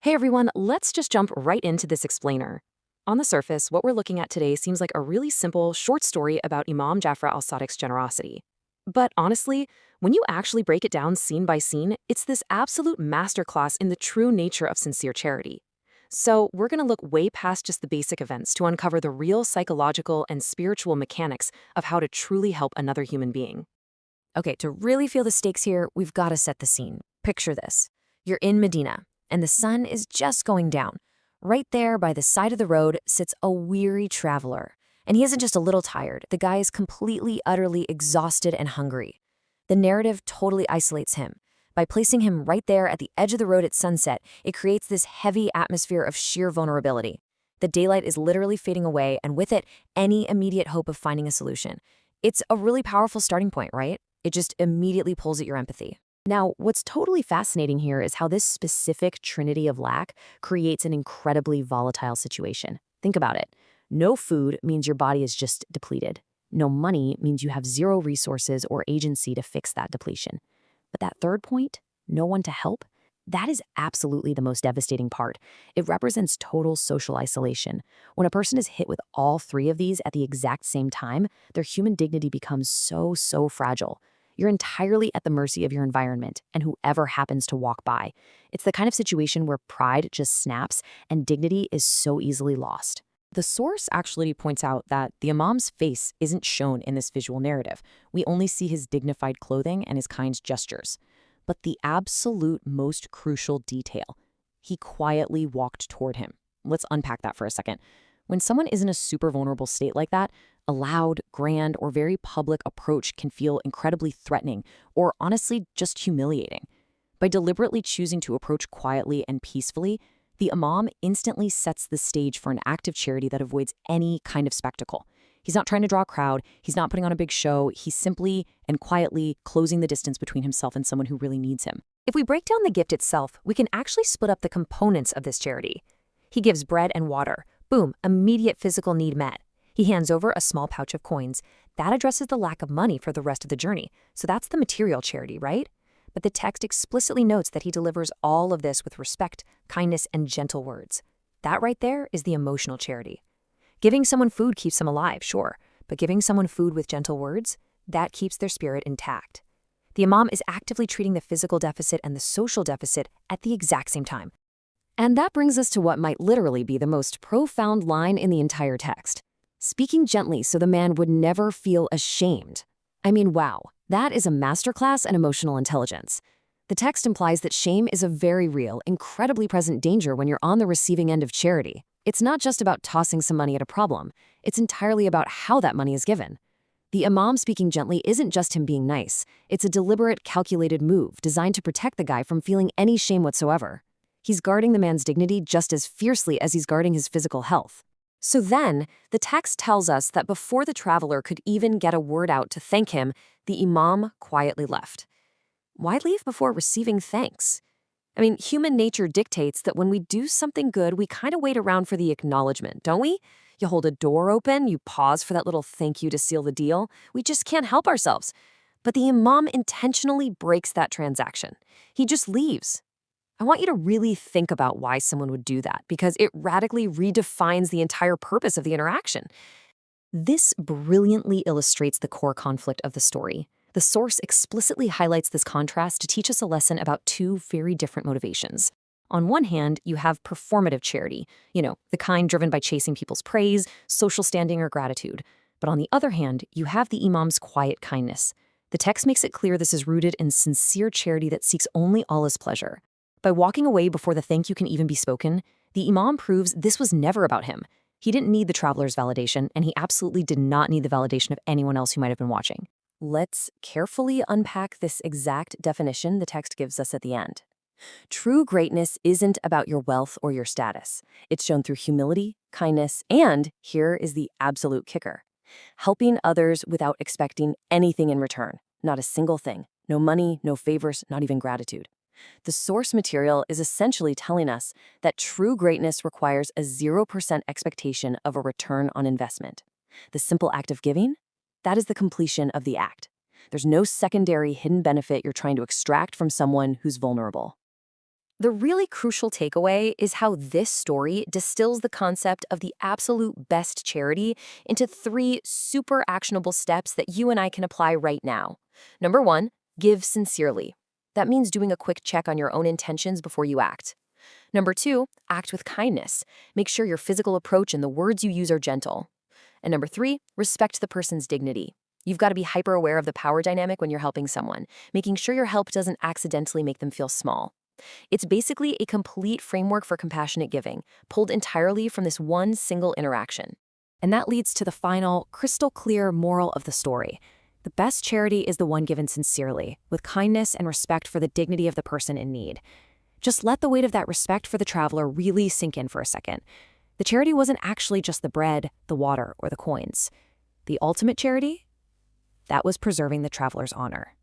Hey everyone, let's just jump right into this explainer. On the surface, what we're looking at today seems like a really simple, short story about Imam Ja'far al-Sadiq's generosity. But honestly, when you actually break it down scene by scene, it's this absolute masterclass in the true nature of sincere charity. So we're going to look way past just the basic events to uncover the real psychological and spiritual mechanics of how to truly help another human being. Okay, to really feel the stakes here, we've got to set the scene. Picture this. You're in Medina, and the sun is just going down. Right there by the side of the road sits a weary traveler. And he isn't just a little tired. The guy is completely, utterly exhausted and hungry. The narrative totally isolates him. By placing him right there at the edge of the road at sunset, it creates this heavy atmosphere of sheer vulnerability. The daylight is literally fading away, and with it, any immediate hope of finding a solution. It's a really powerful starting point, right? It just immediately pulls at your empathy. Now, what's totally fascinating here is how this specific trinity of lack creates an incredibly volatile situation. Think about it. No food means your body is just depleted. No money means you have zero resources or agency to fix that depletion. But that third point, no one to help, that is absolutely the most devastating part. It represents total social isolation. When a person is hit with all three of these at the exact same time, their human dignity becomes so fragile. You're entirely at the mercy of your environment and whoever happens to walk by. It's the kind of situation where pride just snaps and dignity is so easily lost. The source actually points out that the Imam's face isn't shown in this visual narrative. We only see his dignified clothing and his kind gestures. But the absolute most crucial detail, he quietly walked toward him. Let's unpack that for a second. When someone is in a super vulnerable state like that, a loud, grand, or very public approach can feel incredibly threatening or honestly just humiliating. By deliberately choosing to approach quietly and peacefully, the Imam instantly sets the stage for an act of charity that avoids any kind of spectacle. He's not trying to draw a crowd, he's not putting on a big show, he's simply and quietly closing the distance between himself and someone who really needs him. If we break down the gift itself, we can actually split up the components of this charity. He gives bread and water. Boom, immediate physical need met. He hands over a small pouch of coins. That addresses the lack of money for the rest of the journey. So that's the material charity, right? But the text explicitly notes that he delivers all of this with respect, kindness, and gentle words. That right there is the emotional charity. Giving someone food keeps them alive, sure, but giving someone food with gentle words, that keeps their spirit intact. The Imam is actively treating the physical deficit and the social deficit at the exact same time. And that brings us to what might literally be the most profound line in the entire text. Speaking gently so the man would never feel ashamed. I mean, wow, that is a masterclass in emotional intelligence. The text implies that shame is a very real, incredibly present danger when you're on the receiving end of charity. It's not just about tossing some money at a problem. It's entirely about how that money is given. The Imam speaking gently isn't just him being nice. It's a deliberate, calculated move designed to protect the guy from feeling any shame whatsoever. He's guarding the man's dignity just as fiercely as he's guarding his physical health. So then, the text tells us that before the traveler could even get a word out to thank him, the Imam quietly left. Why leave before receiving thanks? I mean, human nature dictates that when we do something good, we kind of wait around for the acknowledgement, don't we? You hold a door open, you pause for that little thank you to seal the deal. We just can't help ourselves. But the Imam intentionally breaks that transaction. He just leaves. I want you to really think about why someone would do that, because it radically redefines the entire purpose of the interaction. This brilliantly illustrates the core conflict of the story. The source explicitly highlights this contrast to teach us a lesson about two very different motivations. On one hand, you have performative charity, the kind driven by chasing people's praise, social standing, or gratitude. But on the other hand, you have the Imam's quiet kindness. The text makes it clear this is rooted in sincere charity that seeks only Allah's pleasure. By walking away before the thank you can even be spoken, the Imam proves this was never about him. He didn't need the traveler's validation, and he absolutely did not need the validation of anyone else who might have been watching. Let's carefully unpack this exact definition the text gives us at the end. True greatness isn't about your wealth or your status. It's shown through humility, kindness, and, here is the absolute kicker, helping others without expecting anything in return. Not a single thing. No money, no favors, not even gratitude. The source material is essentially telling us that true greatness requires a 0% expectation of a return on investment. The simple act of giving, that is the completion of the act. There's no secondary hidden benefit you're trying to extract from someone who's vulnerable. The really crucial takeaway is how this story distills the concept of the absolute best charity into 3 super actionable steps that you and I can apply right now. Number 1, give sincerely. That means doing a quick check on your own intentions before you act. Number 2, act with kindness. Make sure your physical approach and the words you use are gentle. And number 3, respect the person's dignity. You've got to be hyper aware of the power dynamic when you're helping someone, making sure your help doesn't accidentally make them feel small. It's basically a complete framework for compassionate giving, pulled entirely from this one single interaction. And that leads to the final, crystal clear moral of the story. The best charity is the one given sincerely, with kindness and respect for the dignity of the person in need. Just let the weight of that respect for the traveler really sink in for a second. The charity wasn't actually just the bread, the water, or the coins. The ultimate charity? That was preserving the traveler's honor.